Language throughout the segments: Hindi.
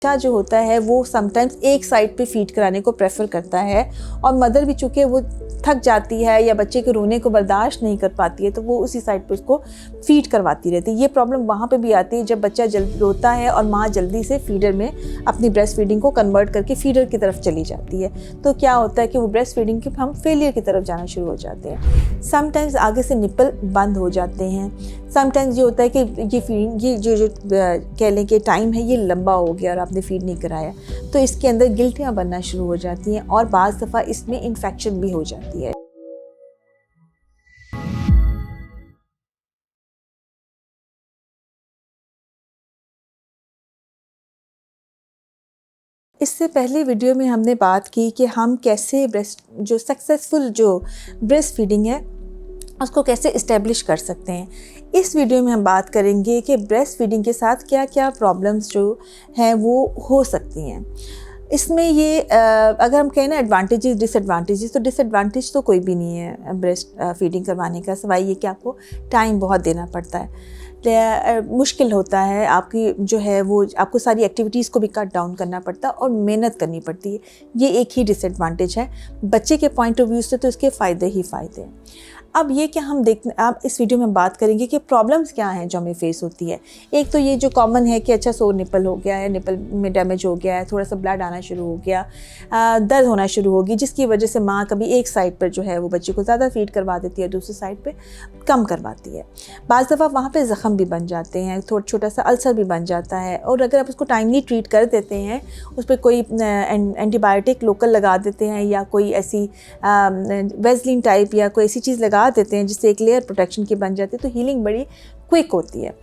बच्चा जो होता है वो समटाइम्स एक साइड पे फीड कराने को प्रेफर करता है और मदर भी चूँकि वो थक जाती है या बच्चे के रोने को बर्दाश्त नहीं कर पाती है तो वो उसी साइड पे उसको फीड करवाती रहती है। ये प्रॉब्लम वहाँ पे भी आती है जब बच्चा जल्दी रोता है और माँ जल्दी से फीडर में अपनी ब्रेस्ट फीडिंग को कन्वर्ट करके फीडर की तरफ चली जाती है। तो क्या होता है कि वो ब्रेस्ट फीडिंग के हम फेलियर की तरफ जाना शुरू हो जाते हैं। समटाइम्स आगे से निपल बंद हो जाते हैं। समटाइम्स ये होता है कि ये फीडिंग ये जो कह लें कि टाइम है ये लंबा हो गया और आपने फीड नहीं कराया तो इसके अंदर गिल्टियाँ बनना शुरू हो जाती हैं और बाज़ दफ़ा इसमें इन्फेक्शन भी हो जाती है। इससे पहले वीडियो में हमने बात की कि हम कैसे सक्सेसफुल ब्रेस्ट फीडिंग है उसको इस्टेब्लिश कर सकते हैं। इस वीडियो में हम बात करेंगे कि ब्रेस्ट फीडिंग के साथ क्या क्या प्रॉब्लम्स जो हैं वो हो सकती हैं। इसमें ये अगर हम कहें ना एडवांटेजेस डिसएडवांटेजेस, तो डिसएडवांटेज तो कोई भी नहीं है ब्रेस्ट फीडिंग करवाने का, सिवाय ये कि आपको टाइम बहुत देना पड़ता है, मुश्किल होता है, आपकी जो है वो आपको सारी एक्टिविटीज़ को भी कट डाउन करना पड़ता है और मेहनत करनी पड़ती है। ये एक ही डिसएडवांटेज है। बच्चे के पॉइंट ऑफ व्यू से तो इसके फ़ायदे ही फ़ायदे हैं। अब ये कि हम आप इस वीडियो में बात करेंगे कि प्रॉब्लम्स क्या हैं जो हमें फेस होती है। एक तो ये जो कॉमन है कि अच्छा सोर निपल हो गया है, निपल में डैमेज हो गया है, थोड़ा सा ब्लड आना शुरू हो गया, दर्द होना शुरू होगी, जिसकी वजह से माँ कभी एक साइड पर जो है वो बच्चे को ज़्यादा फीड करवा देती है, दूसरी साइड पे कम करवाती है। बाज़ दफ़ा वहाँ पे ज़ख़म भी बन जाते हैं, छोटा सा अल्सर भी बन जाता है और अगर आप उसको टाइमली ट्रीट कर देते हैं, उस पर कोई एंटीबायोटिक लोकल लगा देते हैं या कोई ऐसी वेज़लिन टाइप या कोई ऐसी चीज़ लगा देते हैं जिससे एक लेयर प्रोटेक्शन की बन जाती है, तो हीलिंग बड़ी क्विक होती है।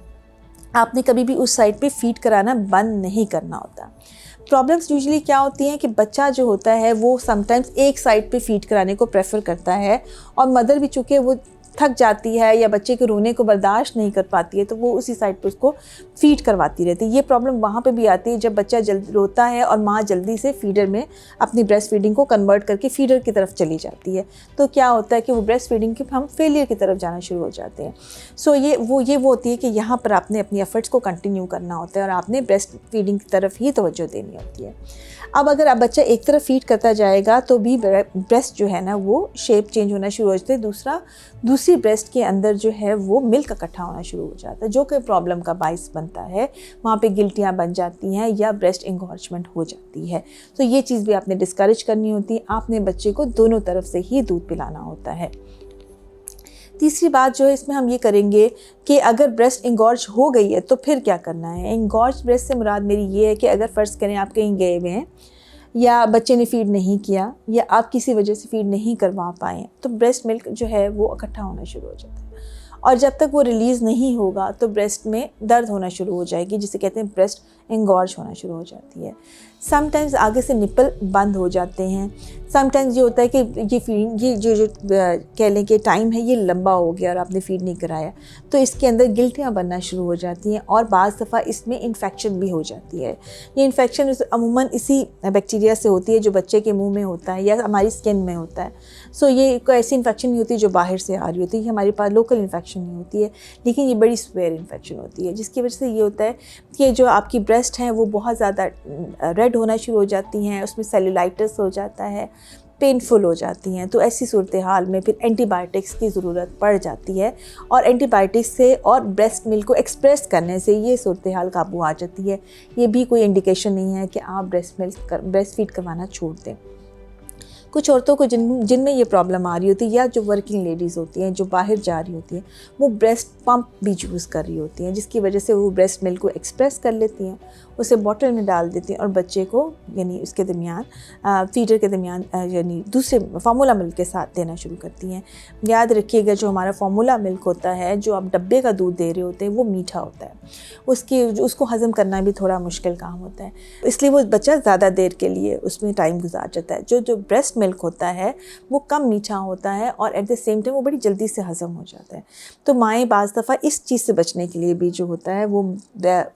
आपने कभी भी उस साइड पे फीड कराना बंद नहीं करना होता। प्रॉब्लम्स यूजुअली क्या होती हैं कि बच्चा जो होता है वो समटाइम्स एक साइड पे फीड कराने को प्रेफर करता है और मदर भी चूँकि वो थक जाती है या बच्चे के रोने को बर्दाश्त नहीं कर पाती है तो वो उसी साइड पे उसको फीड करवाती रहती है। ये प्रॉब्लम वहाँ पे भी आती है जब बच्चा जल्दी रोता है और माँ जल्दी से फीडर में अपनी ब्रेस्ट फीडिंग को कन्वर्ट करके फीडर की तरफ चली जाती है। तो क्या होता है कि वो ब्रेस्ट फीडिंग के हम फेलियर की तरफ जाना शुरू हो जाते हैं। सो ये वो होती है कि यहाँ पर आपने अपनी एफर्ट्स को कंटिन्यू करना होता है और आपने ब्रेस्ट फीडिंग की तरफ ही तवज्जो देनी होती है। अब अगर आप बच्चा एक तरफ फीड करता जाएगा तो भी ब्रेस्ट जो है ना वो शेप चेंज होना शुरू हो जाती है, दूसरी ब्रेस्ट के अंदर जो है वो मिल्क इकट्ठा होना शुरू हो जाता है, जो कि प्रॉब्लम का बाइस बनता है। वहाँ पे गिल्टियाँ बन जाती हैं या ब्रेस्ट इंगॉर्जमेंट हो जाती है। तो ये चीज़ भी आपने डिस्करेज करनी होती है। आपने बच्चे को दोनों तरफ से ही दूध पिलाना होता है। तीसरी बात जो है इसमें हम ये करेंगे कि अगर ब्रेस्ट इंगॉर्ज हो गई है तो फिर क्या करना है। इंगॉर्ज ब्रेस्ट से मुराद मेरी ये है कि अगर फ़र्ज़ करें आप कहीं गए हुए हैं या बच्चे ने फ़ीड नहीं किया या आप किसी वजह से फ़ीड नहीं करवा पाए तो ब्रेस्ट मिल्क जो है वो इकट्ठा होना शुरू हो जाता है और जब तक वो रिलीज़ नहीं होगा तो ब्रेस्ट में दर्द होना शुरू हो जाएगी, जिसे कहते हैं ब्रेस्ट इंगॉर्ज होना शुरू हो जाती है। समटाइम्स आगे से निपल बंद हो जाते हैं। समटाइम्स ये होता है कि ये फीडिंग ये जो कह लें कि टाइम है ये लंबा हो गया और आपने फीड नहीं कराया तो इसके अंदर गिल्टियाँ बनना शुरू हो जाती हैं और बाज़ दफ़ा इसमें इन्फेक्शन भी हो जाती है। ये इन्फेक्शन अमूमन इसी बैक्टीरिया से होती है जो बच्चे के मुंह में होता है या हमारी स्किन में होता है। सो ये कोई ऐसी इन्फेक्शन नहीं होती जो बाहर से आ रही होती है, हमारे पास लोकल इन्फेक्शन नहीं होती है, लेकिन ये बड़ी स्वेयर इन्फेक्शन होती है जिसकी वजह से ये होता है कि जो आपकी ब्रेस्ट हैं वो बहुत ज़्यादा रेड होना शुरू हो जाती हैं, उसमें सेलुलाइटिस हो जाता है, पेनफुल हो जाती हैं। तो ऐसी सूरत हाल में फिर एंटीबायोटिक्स की ज़रूरत पड़ जाती है और एंटीबायोटिक्स से और ब्रेस्ट मिल्क को एक्सप्रेस करने से ये सूरत हाल काबू आ जाती है। ये भी कोई इंडिकेशन नहीं है कि आप ब्रेस्ट फीड करवाना छोड़ दें। कुछ औरतों को जिनमें ये प्रॉब्लम आ रही होती है या जो वर्किंग लेडीज़ होती हैं जो बाहर जा रही होती हैं वो ब्रेस्ट पंप भी यूज़ कर रही होती हैं, जिसकी वजह से वो ब्रेस्ट मिल्क को एक्सप्रेस कर लेती हैं, उसे बॉटल में डाल देती हैं और बच्चे को यानी उसके दरमियान फीडर के दरमियान यानी दूसरे फार्मूला मिल्क के साथ देना शुरू करती हैं। याद रखिएगा जो हमारा फार्मूला मिल्क होता है, जो आप डब्बे का दूध दे रहे होते हैं, वो मीठा होता है, उसको हज़म करना भी थोड़ा मुश्किल काम होता है, इसलिए वो बच्चा ज़्यादा देर के लिए उसमें टाइम गुजार जाता है। जो ब्रेस्ट मिल्क होता है वो कम मीठा होता है और एट द सेम टाइम वो बड़ी जल्दी से हज़म हो जाता है। तो माएँ बाज़ दफ़ा इस चीज़ से बचने के लिए भी जो होता है वो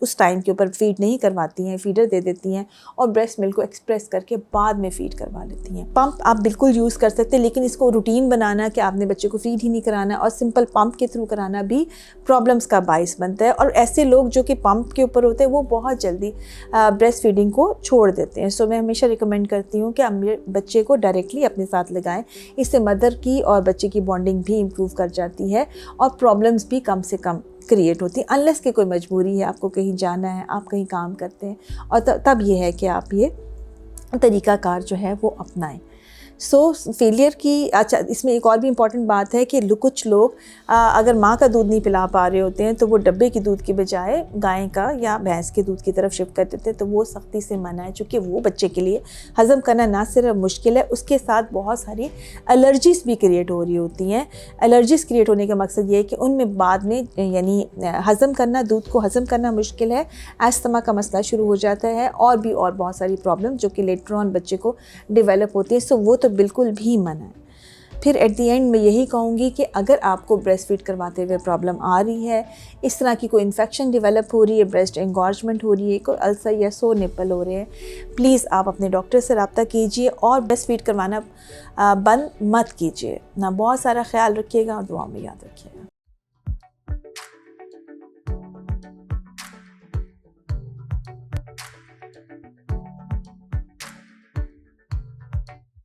उस टाइम के ऊपर फ़ीड नहीं करवाती हैं, फ़ीडर दे देती हैं और ब्रेस्ट मिल्क को एक्सप्रेस करके बाद में फ़ीड करवा लेती हैं। पंप आप बिल्कुल यूज़ कर सकते हैं, लेकिन इसको रूटीन बनाना कि आपने बच्चे को फ़ीड ही नहीं कराना और सिंपल पंप के थ्रू कराना भी प्रॉब्लम्स का बाइस बनता है। और ऐसे लोग जो कि पंप के ऊपर होते हैं वो बहुत जल्दी ब्रेस्ट फीडिंग को छोड़ देते हैं। सो मैं हमेशा रिकमेंड करती हूँ कि आप बच्चे को डायरेक्टली अपने साथ लगाएं। इससे मदर की और बच्चे की बॉन्डिंग भी इम्प्रूव कर जाती है और प्रॉब्लम्स भी कम से कम क्रिएट होती है, अनलेस कि कोई मजबूरी है, आपको कहीं जाना है, आप कहीं काम करते हैं, और तब ये है कि आप ये तरीक़ाकार जो है वो अपनाएं। फेलियर की अच्छा इसमें एक और भी इम्पॉर्टेंट बात है कि कुछ लोग अगर माँ का दूध नहीं पिला पा रहे होते हैं तो वो डब्बे के दूध की बजाय गाय का या भैंस के दूध की तरफ शिफ्ट कर देते हैं। तो वो सख्ती से मना है, चूँकि वो बच्चे के लिए हज़म करना ना सिर्फ मुश्किल है, उसके साथ बहुत सारी एलर्जीज़ भी क्रिएट हो रही होती हैं। एलर्जीज़ क्रिएट होने का मकसद ये है कि उनमें बाद में यानी हज़म करना, दूध को हज़म करना मुश्किल है, अस्थमा का मसला शुरू हो जाता है और भी और बहुत सारी प्रॉब्लम जो कि लेटर ऑन बच्चे को डेवलप होती है। सो वो तो बिल्कुल भी मना है। फिर एट दी एंड मैं यही कहूँगी कि अगर आपको ब्रेस्ट फीड करवाते हुए प्रॉब्लम आ रही है, इस तरह की कोई इन्फेक्शन डेवलप हो रही है, ब्रेस्ट एंगॉर्जमेंट हो रही है, कोई अल्सर या सो निपल हो रहे हैं, प्लीज़ आप अपने डॉक्टर से रब्ता कीजिए और ब्रेस्ट फीड करवाना बंद मत कीजिए ना। बहुत सारा ख्याल रखिएगा और दुआ में याद रखिएगा।